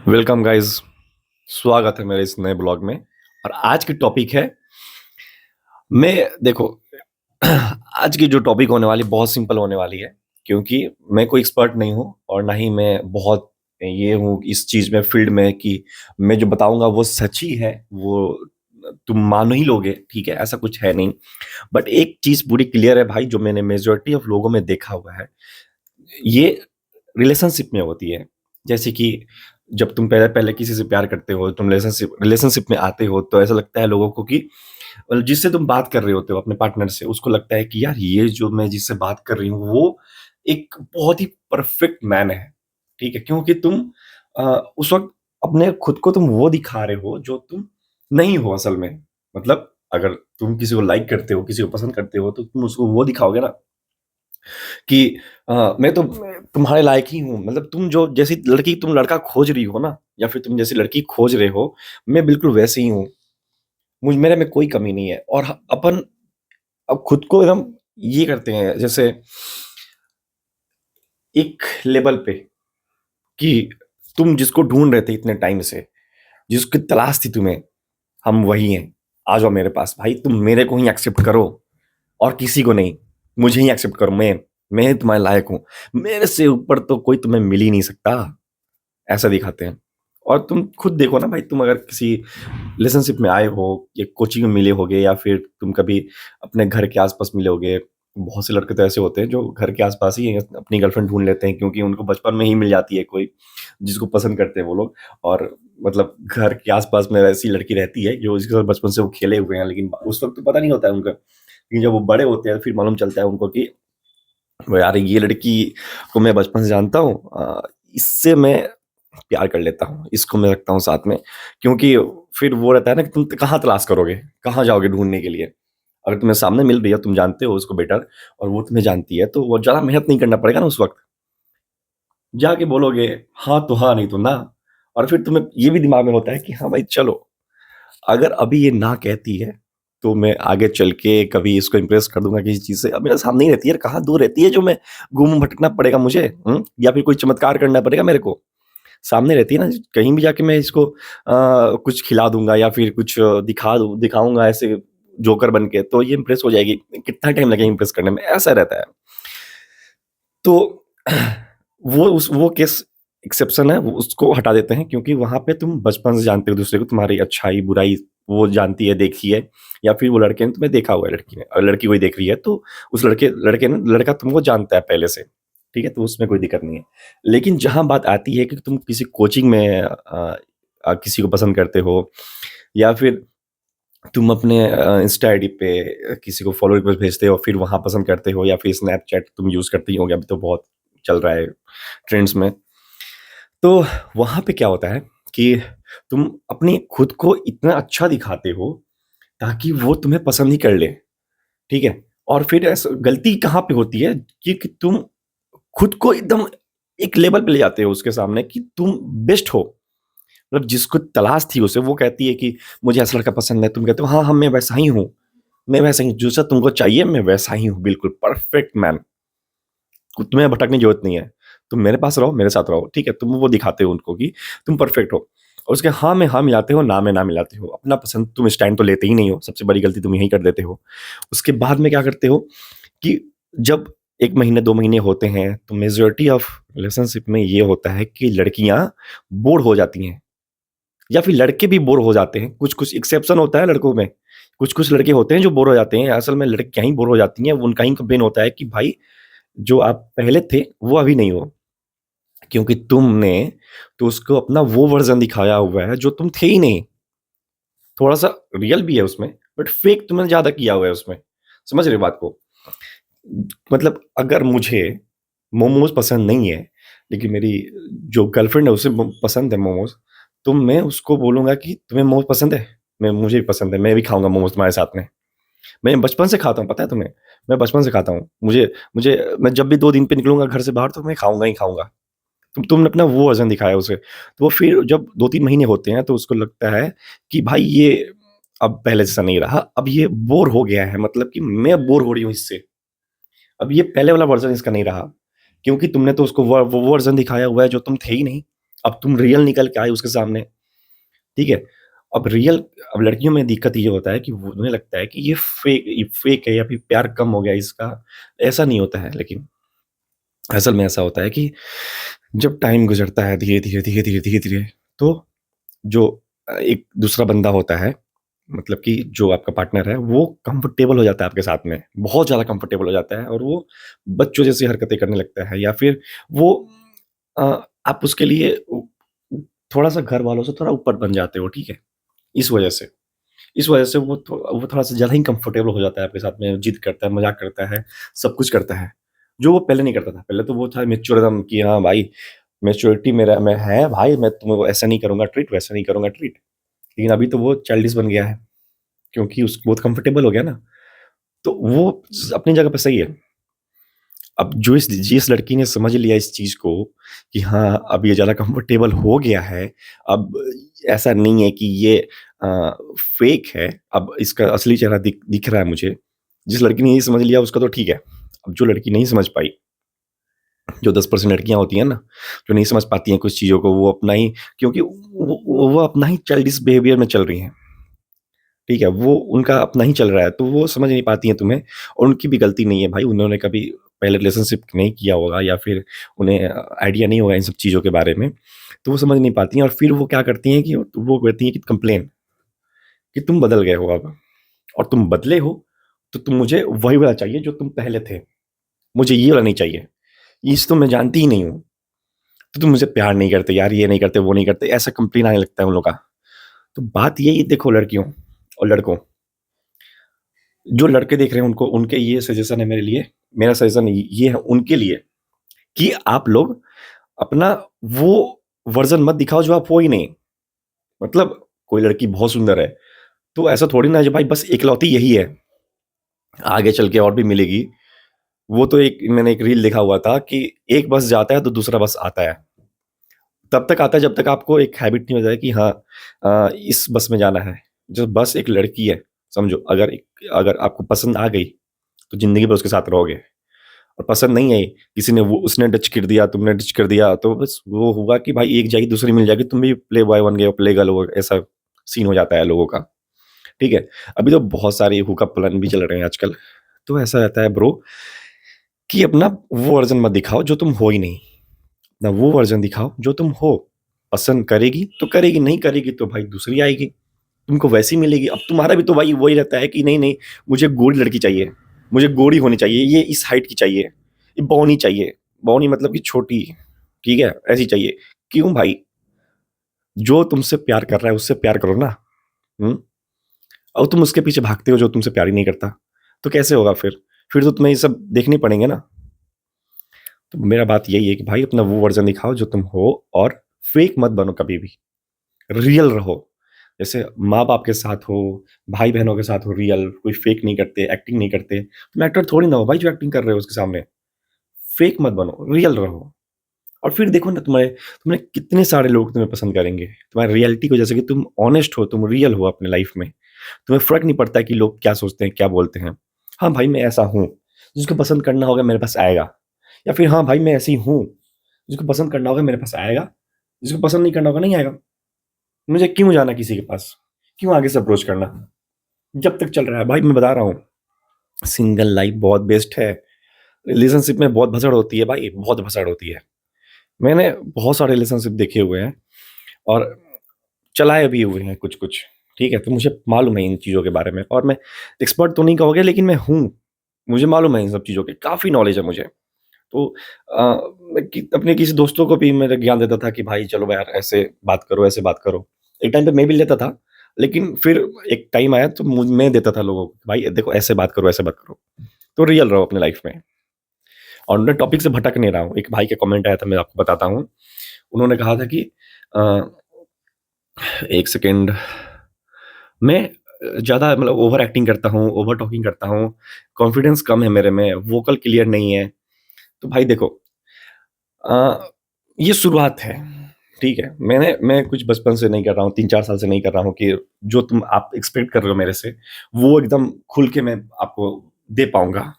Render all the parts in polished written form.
Welcome guys. स्वागत है मेरे इस नए ब्लॉग में। और आज की टॉपिक है मैं देखो आज की जो टॉपिक होने वाली बहुत सिंपल होने वाली है, क्योंकि मैं कोई एक्सपर्ट नहीं हूँ और ना ही मैं बहुत ये हूँ इस चीज में फील्ड में कि मैं जो बताऊंगा वो सच ही है, वो तुम मान ही लोगे। ठीक है, ऐसा कुछ है नहीं। बट एक चीज पूरी क्लियर है भाई, जो मैंने मेजोरिटी ऑफ लोगों में देखा हुआ है, ये रिलेशनशिप में होती है। जैसे कि जब तुम पहले पहले किसी से प्यार करते हो, तुम रिलेशनशिप रिलेशनशिप में आते हो, तो ऐसा लगता है लोगों को कि जिससे तुम बात कर रहे होते हो अपने पार्टनर से, उसको लगता है कि यार ये जो मैं जिससे बात कर रही हूँ वो एक बहुत ही परफेक्ट मैन है। ठीक है, क्योंकि तुम अ, उस वक्त अपने खुद को तुम वो दिखा रहे हो जो तुम नहीं हो असल में। मतलब अगर तुम किसी को लाइक करते हो, किसी को पसंद करते हो, तो तुम उसको वो दिखाओगे ना कि मैं तो तुम्हारे लायक ही हूँ। मतलब तुम जो जैसी लड़की तुम लड़का खोज रही हो ना, या फिर तुम जैसी लड़की खोज रहे हो, मैं बिल्कुल वैसे ही हूँ। मुझ मेरे में कोई कमी नहीं है। और अपन अब खुद को एकदम ये करते हैं जैसे एक लेवल पे कि तुम जिसको ढूंढ रहे थे इतने टाइम से, जिसकी तलाश थी तुम्हें, हम वही हैं। आ जाओ मेरे पास भाई, तुम मेरे को ही एक्सेप्ट करो और किसी को नहीं। मुझे ही एक्सेप्ट करो, मैं ही तुम्हारे लायक हूँ। मेरे से ऊपर तो कोई तुम्हें मिल ही नहीं सकता। ऐसा दिखाते हैं। और तुम खुद देखो ना भाई, तुम अगर किसी रिलेशनशिप में आए हो या कोचिंग में मिले होगे या फिर तुम कभी अपने घर के आसपास मिले होगे। बहुत से लड़के तो ऐसे होते हैं जो घर के आसपास ही अपनी गर्लफ्रेंड ढूंढ लेते हैं, क्योंकि उनको बचपन में ही मिल जाती है कोई जिसको पसंद करते हैं वो लोग। और मतलब घर के आसपास में ऐसी लड़की रहती है जो जिसके साथ बचपन से वो खेले हुए हैं, लेकिन उस वक्त तो पता नहीं होता है उनका। लेकिन जब वो बड़े होते हैं फिर मालूम चलता है उनको कि वो यार ये लड़की को मैं बचपन से जानता हूँ, इससे मैं प्यार कर लेता हूँ, इसको मैं रखता हूँ साथ में। क्योंकि फिर वो रहता है ना कि तुम कहाँ तलाश करोगे, कहाँ जाओगे ढूंढने के लिए। अगर तुम्हें सामने मिल रही है, तुम जानते हो उसको बेटर, और वो तुम्हें जानती है, तो वो ज़्यादा मेहनत नहीं करना पड़ेगा ना उस वक्त। जाके बोलोगे हाँ तो हाँ, नहीं तो ना। और फिर तुम्हें ये भी दिमाग में होता है कि हाँ भाई चलो, अगर अभी ये ना कहती है तो मैं आगे चल के कभी इसको इम्प्रेस कर दूंगा किसी चीज़ से। अब मेरे सामने ही रहती है यार, कहाँ दूर रहती है जो मैं घूम भटकना पड़ेगा मुझे, या फिर कोई चमत्कार करना पड़ेगा मेरे को। सामने रहती है ना, कहीं भी जाके मैं इसको कुछ खिला दूंगा या फिर कुछ दिखाऊंगा ऐसे जोकर बन के, तो ये इंप्रेस हो जाएगी। कितना टाइम लगेगा इंप्रेस करने में, ऐसा रहता है। तो वो केस एक्सेप्शन है, वो उसको हटा देते हैं, क्योंकि वहां पे तुम बचपन से जानते हो दूसरे को, तुम्हारी अच्छाई बुराई वो जानती है, देखी है। या फिर वो लड़के ने तुम्हें देखा हुआ है, लड़की ने, और लड़की वही देख रही है, तो उस लड़के ने लड़का तुमको जानता है पहले से। ठीक है, तो उसमें कोई दिक्कत नहीं है। लेकिन जहां बात आती है कि तुम किसी कोचिंग में किसी को पसंद करते हो, या फिर तुम अपने इंस्टा आईडी पे किसी को फॉलो रिक्वेस्ट भेजते हो, फिर वहां पसंद करते हो, या फिर स्नैपचैट तुम यूज करते ही होगे, अभी तो बहुत चल रहा है ट्रेंड्स में। तो वहां पे क्या होता है कि तुम अपनी खुद को इतना अच्छा दिखाते हो ताकि वो तुम्हें पसंद ही कर ले। ठीक है, और फिर ऐसा गलती कहाँ पे होती है कि तुम खुद को एकदम एक लेवल पे ले जाते हो उसके सामने कि तुम बेस्ट हो। मतलब जिसको तलाश थी उसे, वो कहती है कि मुझे ऐसा लड़का पसंद है, तुम कहते हो हाँ हाँ मैं वैसा ही हूँ। मैं वैसा ही, जैसा तुमको चाहिए मैं वैसा ही हूँ, बिल्कुल परफेक्ट मैन। तुम्हें भटकने की जरूरत नहीं है। तुम मेरे पास रहो, मेरे साथ रहो। ठीक है, तुम वो दिखाते हो उनको कि तुम परफेक्ट हो। और उसके हाँ में हाँ मिलाते हो, ना में ना मिलाते हो। अपना पसंद तुम स्टैंड तो लेते ही नहीं हो, सबसे बड़ी गलती तुम यही कर देते हो। उसके बाद में क्या करते हो कि जब 1 महीने 2 महीने होते हैं, तो मेजोरिटी ऑफ रिलेशनशिप में ये होता है कि लड़कियां बोर हो जाती हैं, या फिर लड़के भी बोर हो जाते हैं। कुछ कुछ एक्सेप्शन होता है लड़कों में। कुछ कुछ लड़के होते हैं जो बोर हो जाते हैं, असल में लड़कियां ही बोर हो जाती हैं। उनका ही कंप्लेन होता है कि भाई जो आप पहले थे वो अभी नहीं हो, क्योंकि तुमने तो उसको अपना वो वर्जन दिखाया हुआ है जो तुम थे ही नहीं। थोड़ा सा रियल भी है उसमें, बट फेक तुमने ज्यादा किया हुआ है उसमें। समझ रहे हो बात को? मतलब अगर मुझे मोमोज पसंद नहीं है, लेकिन मेरी जो गर्लफ्रेंड है उसे पसंद है मोमोज, तो मैं उसको बोलूंगा कि तुम्हें मोमोज पसंद है, मैं मुझे भी पसंद है, मैं भी खाऊंगा मोमोज तुम्हारे साथ में। मैं बचपन से खाता हूँ, पता है तुम्हें? मैं बचपन से खाता हूँ। मुझे मुझे मैं जब भी 2 दिन पे निकलूंगा घर से बाहर, तो मैं खाऊंगा ही खाऊंगा। तुमने अपना वो वर्जन दिखाया उसे, तो वो फिर जब 2-3 महीने होते हैं तो उसको लगता है कि भाई ये अब पहले जैसा नहीं रहा, अब ये बोर हो गया है, मतलब कि मैं बोर हो रही हूँ इससे। अब ये पहले वाला वर्जन इसका नहीं रहा, क्योंकि तुमने तो उसको वो वर्जन दिखाया हुआ है जो तुम थे ही नहीं। अब तुम रियल निकल के आए उसके सामने, ठीक है। अब रियल, अब लड़कियों में दिक्कत ये होता है कि उन्हें लगता है कि ये फेक है या फिर प्यार कम हो गया इसका। ऐसा नहीं होता है, लेकिन असल में ऐसा होता है कि जब टाइम गुजरता है धीरे धीरे धीरे धीरे धीरे धीरे, तो जो एक दूसरा बंदा होता है, मतलब कि जो आपका पार्टनर है, वो कंफर्टेबल हो जाता है आपके साथ में, बहुत ज़्यादा कंफर्टेबल हो जाता है, और वो बच्चों जैसी हरकतें करने लगता है, या फिर वो अ, आप उसके लिए थोड़ा सा घर वालों से थोड़ा ऊपर बन जाते हो, ठीक है। इस वजह से, वो थोड़ा सा ज़्यादा ही कंफर्टेबल हो जाता है आपके साथ में, जिद करता है, मजाक करता है, सब कुछ करता है, जो वो पहले नहीं करता था। पहले तो वो था मेच्योर एकदम कि हाँ भाई, मैच्योरिटी मेरा में है भाई, मैं तुम्हें ऐसा नहीं करूंगा ट्रीट, वैसा नहीं करूंगा ट्रीट। लेकिन अभी तो वो चाइल्डिश बन गया है, क्योंकि उस बहुत कंफर्टेबल हो गया ना। तो वो अपनी जगह पे सही है। अब जो इस जिस लड़की ने समझ लिया इस चीज़ को कि हाँ, अब ये ज़्यादा कंफर्टेबल हो गया है, अब ऐसा नहीं है कि ये फेक है, अब इसका असली चेहरा दिख दिख रहा है मुझे। जिस लड़की ने ये समझ लिया उसका तो ठीक है। अब जो लड़की नहीं समझ पाई, जो 10% लड़कियाँ होती हैं ना, जो नहीं समझ पाती हैं कुछ चीज़ों को, वो अपना ही, क्योंकि वो अपना ही चाइल्डिश बिहेवियर में चल रही हैं। ठीक है, वो उनका अपना ही चल रहा है, तो वो समझ नहीं पाती हैं तुम्हें, और उनकी भी गलती नहीं है भाई, उन्होंने कभी पहले रिलेशनशिप नहीं किया होगा, या फिर उन्हें आइडिया नहीं होगा इन सब चीज़ों के बारे में, तो वो समझ नहीं पाती हैं, और फिर वो क्या करती हैं कि वो कहती हैं कि कंप्लेन, कि तुम बदल गए हो अब, और तुम बदले हो, तो तुम मुझे वही वाला चाहिए जो तुम पहले थे, मुझे ये वाला नहीं चाहिए, इस तो मैं जानती ही नहीं हूँ, तो तुम मुझे प्यार नहीं करते यार, ये नहीं करते, वो नहीं करते, ऐसा कंप्लेन आने लगता है उन लोगों का। तो बात यही देखो लड़कियों और लड़कों, जो लड़के देख रहे हैं उनको, उनके ये सजेशन है मेरे लिए, मेरा सजेशन ये है उनके लिए कि आप लोग अपना वो वर्जन मत दिखाओ जो आप हो ही नहीं। मतलब कोई लड़की बहुत सुंदर है, तो ऐसा थोड़ी ना है जो भाई बस इकलौती यही है, आगे चल के और भी मिलेगी। वो तो एक मैंने एक रील देखा हुआ था कि एक बस जाता है तो दूसरा बस आता है। तब तक आता है जब तक आपको एक हैबिट नहीं हो जाए कि हाँ, इस बस में जाना है। जो बस एक लड़की है, समझो, अगर आपको पसंद आ गई तो जिंदगी भर उसके साथ रहोगे, और पसंद नहीं आई, किसी ने वो उसने डच कर दिया, तुमने डच कर दिया, तो बस वो हुआ कि भाई एक जाएगी दूसरी मिल जाएगी, तुम भी प्ले बॉय बन गए, प्ले गर्ल हो गए, ऐसा सीन हो जाता है लोगों का। ठीक है, अभी तो बहुत सारे हुकअप प्लान भी चल रहे हैं आजकल। तो ऐसा रहता है ब्रो, कि अपना वो वर्जन मत दिखाओ जो तुम हो ही नहीं, ना वो वर्जन दिखाओ जो तुम हो। पसंद करेगी तो करेगी, नहीं करेगी तो भाई दूसरी आएगी, तुमको वैसी मिलेगी। अब तुम्हारा भी तो भाई वही रहता है कि नहीं नहीं, मुझे गोरी लड़की चाहिए, मुझे गोरी होनी चाहिए, ये इस हाइट की चाहिए, ये बौनी चाहिए, बौनी मतलब कि छोटी, ठीक है, ऐसी चाहिए। क्यों भाई? जो तुमसे प्यार कर रहा है उससे प्यार करो ना। हम्म। और तुम उसके पीछे भागते हो जो तुमसे प्यार ही नहीं करता, तो कैसे होगा फिर तो तुम्हें ये सब देखने पड़ेंगे ना। तो मेरा बात यही है कि भाई अपना वो वर्जन दिखाओ जो तुम हो, और फेक मत बनो कभी भी, रियल रहो। जैसे माँ-बाप के साथ हो, भाई-बहनों के साथ हो रियल, कोई फेक नहीं करते, एक्टिंग नहीं करते। तुम एक्टर थोड़ी ना हो भाई जो एक्टिंग कर रहे हो उसके सामने। फेक मत बनो, रियल रहो। और फिर देखो ना, तुम्हें तुम्हें कितने सारे लोग तुम्हें पसंद करेंगे। तुम्हारी रियलिटी को, जैसे कि तुम ऑनेस्ट हो, तुम रियल हो अपने लाइफ में। तुम्हें फ़र्क नहीं पड़ता है कि लोग क्या सोचते हैं, क्या बोलते हैं। हाँ भाई, मैं ऐसा हूँ, जिसको पसंद करना होगा मेरे पास आएगा। या फिर हाँ भाई, मैं ऐसी हूँ, जिसको पसंद करना होगा मेरे पास आएगा, जिसको पसंद नहीं करना होगा नहीं आएगा। मुझे क्यों जाना किसी के पास? क्यों आगे से अप्रोच करना? जब तक चल रहा है भाई, मैं बता रहा हूँ, सिंगल लाइफ बहुत बेस्ट है। रिलेशनशिप में बहुत भसड़ होती है भाई, बहुत भसड़ होती है। मैंने बहुत सारे रिलेशनशिप देखे हुए हैं, और चलाए भी हुए हैं कुछ-कुछ, ठीक है? तो मुझे मालूम है इन चीज़ों के बारे में, और मैं एक्सपर्ट तो नहीं कहोगे, लेकिन मैं हूँ। मुझे मालूम है इन सब चीज़ों के, काफ़ी नॉलेज है मुझे। तो मैं अपने किसी दोस्तों को भी मैं ज्ञान देता था कि भाई चलो यार, ऐसे बात करो, ऐसे बात करो। एक टाइम पे मैं भी लेता था, लेकिन फिर एक टाइम आया तो मैं देता था लोगों को, भाई देखो ऐसे बात करो, ऐसे बात करो। तो रियल रहो अपनी लाइफ में। और मैं टॉपिक से भटक नहीं रहा हूँ। एक भाई का कमेंट आया था, मैं आपको बताता हूँ। उन्होंने कहा था कि अ, 1 सेकंड, मैं ज़्यादा मतलब ओवर एक्टिंग करता हूँ, ओवर टॉकिंग करता हूँ, कॉन्फिडेंस कम है मेरे में, वोकल क्लियर नहीं है। तो भाई देखो, अ, ये शुरुआत है, ठीक है? मैं कुछ बचपन से नहीं कर रहा हूँ, 3-4 साल से नहीं कर रहा हूँ कि जो आप एक्सपेक्ट कर रहे हो मेरे से, वो एकदम खुल के मैं आपको दे पाऊँगा,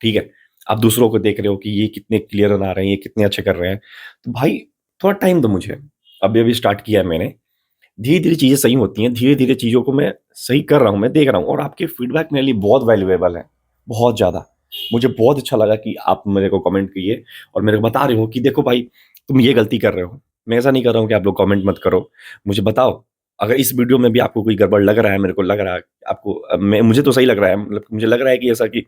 ठीक है? आप दूसरों को देख रहे हो कि ये कितने क्लियर बना रहे हैं, ये कितने अच्छे कर रहे हैं। तो भाई थोड़ा टाइम दो मुझे। अभी अभी स्टार्ट किया है मैंने। धीरे धीरे चीज़ें सही होती हैं, धीरे धीरे चीज़ों को मैं सही कर रहा हूँ, मैं देख रहा हूँ, और आपके फीडबैक मेरे लिए बहुत वैल्यूएबल है, बहुत ज़्यादा। मुझे बहुत अच्छा लगा कि आप मेरे को कमेंट किए और मेरे को बता रहे हो कि देखो भाई, तुम ये गलती कर रहे हो। मैं ऐसा नहीं कर रहा हूँ कि आप लोग कमेंट मत करो, मुझे बताओ। अगर इस वीडियो में भी आपको कोई गड़बड़ लग रहा है, मेरे को लग रहा है आपको, मैं मुझे तो सही लग रहा है, मतलब मुझे लग रहा है कि ऐसा कि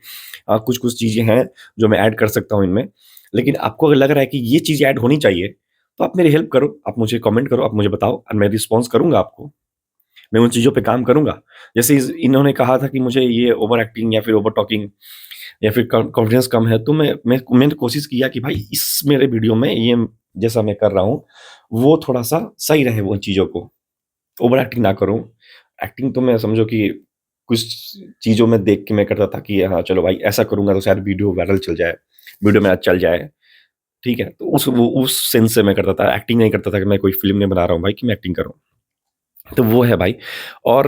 कुछ कुछ चीज़ें हैं जो मैं ऐड कर सकता हूँ इनमें। लेकिन आपको अगर लग रहा है कि ये चीज़ ऐड होनी चाहिए, तो आप मेरी हेल्प करो, आप मुझे कमेंट करो, आप मुझे बताओ और मैं रिस्पॉन्स करूँगा आपको। मैं उन चीज़ों पे काम करूँगा। जैसे इन्होंने कहा था कि मुझे ये ओवर एक्टिंग या फिर ओवर टॉकिंग या फिर कॉन्फिडेंस कम है, तो मैंने कोशिश किया कि भाई इस मेरे वीडियो में ये जैसा मैं कर रहा हूँ, वो थोड़ा-सा सही रहे वो चीज़ों को। ओवर एक्टिंग ना करूँ। एक्टिंग तो मैं समझो कि कुछ चीज़ों में देख के मैं करता था कि हाँ, चलो भाई ऐसा करूँगा तो शायद वीडियो वायरल चल जाए, वीडियो मेरा चल जाए, ठीक है? तो उस सेंस से मैं करता था, एक्टिंग नहीं करता था कि मैं कोई फ़िल्म नहीं बना रहा हूँ भाई कि मैं एक्टिंग करूँ। तो वो है भाई। और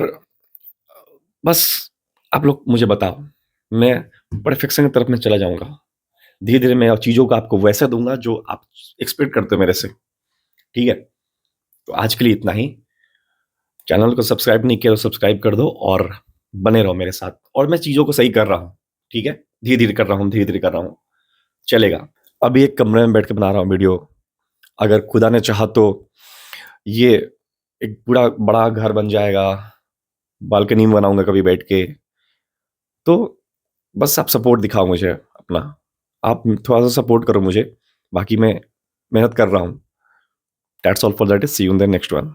बस आप लोग मुझे बताओ, मैं परफेक्शन की तरफ मैं चला जाऊँगा। धीरे-धीरे मैं चीज़ों को आपको वैसा दूँगा जो आप एक्सपेक्ट करते हो मेरे से, ठीक है? तो आज के लिए इतना ही। चैनल को सब्सक्राइब नहीं किया तो सब्सक्राइब कर दो और बने रहो मेरे साथ, और मैं चीज़ों को सही कर रहा हूँ, ठीक है? धीरे-धीरे कर रहा हूँ, धीरे-धीरे कर रहा हूँ, चलेगा। अभी एक कमरे में बैठ के बना रहा हूँ वीडियो, अगर खुदा ने चाहा तो ये एक पूरा बड़ा घर बन जाएगा, बालकनी में बनाऊँगा कभी बैठ के। तो बस आप सपोर्ट दिखाओ मुझे अपना, आप थोड़ा-सा सपोर्ट करो मुझे, बाकी मैं मेहनत कर रहा हूँ। That's all for that, see you in the next one.